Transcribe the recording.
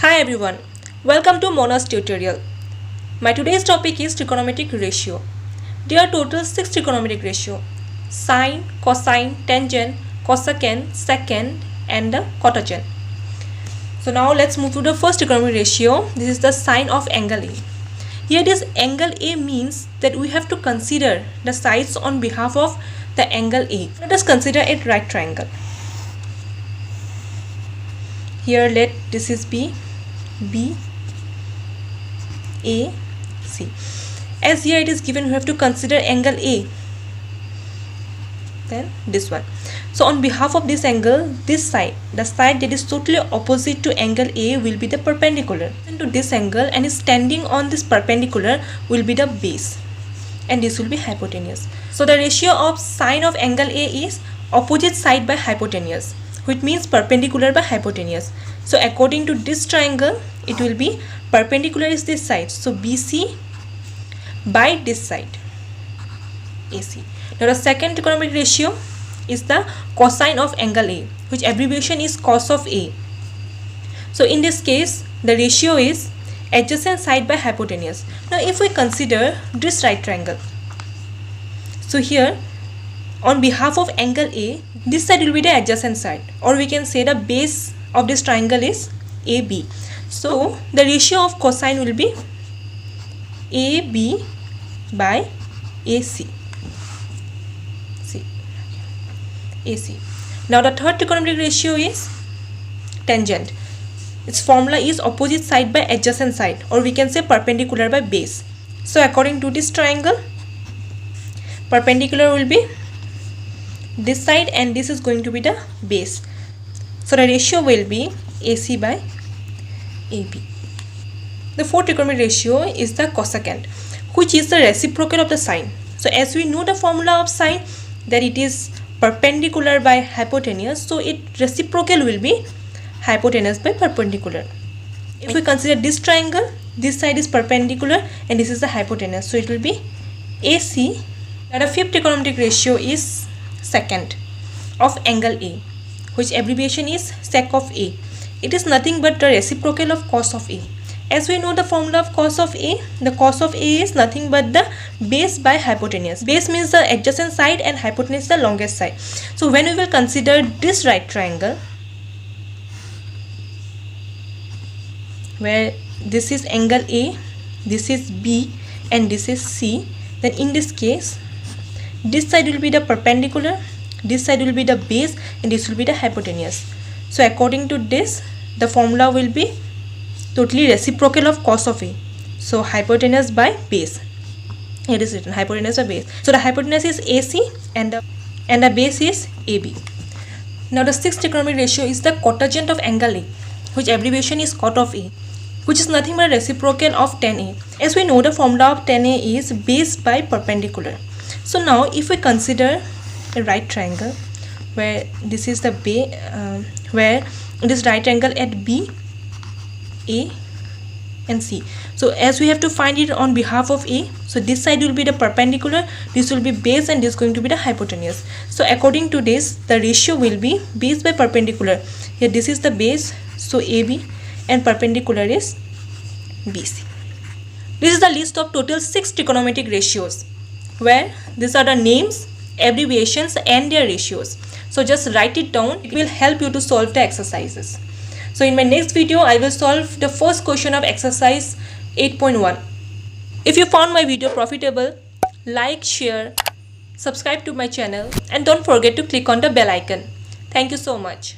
Hi everyone, welcome to Mona's tutorial. My today's topic is trigonometric ratio. There are total 6 trigonometric ratio: sine, cosine, tangent, cosecant, secant and the cotangent. So now let's move to the first trigonometric ratio. This is the sine of angle A. Here this angle A means that we have to consider the sides on behalf of the angle A. Let us consider a right triangle. Here let this is B, A, C. As here it is given, we have to consider angle A, then this one. So on behalf of this angle, this side, the side that is totally opposite to angle A will be the perpendicular to this angle, and standing on this perpendicular will be the base, and this will be hypotenuse. So the ratio of sine of angle A is opposite side by hypotenuse, which means perpendicular by hypotenuse. So according to this triangle, it will be perpendicular is this side, so BC by this side, AC. Now the second trigonometric ratio is the cosine of angle A, which abbreviation is cos of A. So in this case, the ratio is adjacent side by hypotenuse. Now if we consider this right triangle, so here on behalf of angle A, this side will be the adjacent side, or we can say the base of this triangle is AB. So the ratio of cosine will be AB by AC. AC. Now the third trigonometric ratio is tangent. Its formula is opposite side by adjacent side, or we can say perpendicular by base. So according to this triangle, perpendicular will be this side and this is going to be the base. So the ratio will be AC by AB. The fourth trigonometric ratio is the cosecant, which is the reciprocal of the sine. So as we know the formula of sine, that it is perpendicular by hypotenuse, so its reciprocal will be hypotenuse by perpendicular. If we consider this triangle, this side is perpendicular and this is the hypotenuse, so it will be AC. Now the fifth trigonometric ratio is secant of angle A, which abbreviation is sec of A. It is nothing but the reciprocal of cos of A. As we know the formula of cos of A, the cos of A is nothing but the base by hypotenuse. Base means the adjacent side and hypotenuse is the longest side. So when we will consider this right triangle, where this is angle A, this is B and this is C, then in this case, this side will be the perpendicular, this side will be the base and this will be the hypotenuse. So according to this, the formula will be totally reciprocal of cos of A. So hypotenuse by base. It is written hypotenuse by base. So the hypotenuse is AC and the base is AB. Now the sixth trigonometric ratio is the cotangent of angle A, which abbreviation is cot of A, which is nothing but reciprocal of tan A. As we know the formula of tan A is base by perpendicular. So now if we consider a right triangle where this is the base, where this right triangle at B, A and C. So as we have to find it on behalf of A, so this side will be the perpendicular, this will be base and this is going to be the hypotenuse. So according to this, the ratio will be base by perpendicular. Here this is the base, so AB, and perpendicular is BC. This is the list of total 6 trigonometric ratios, where these are the names, abbreviations and their ratios. So just write it down, it will help you to solve the exercises. So in my next video, I will solve the first question of exercise 8.1. If you found my video profitable, like, share, subscribe to my channel and don't forget to click on the bell icon. Thank you so much.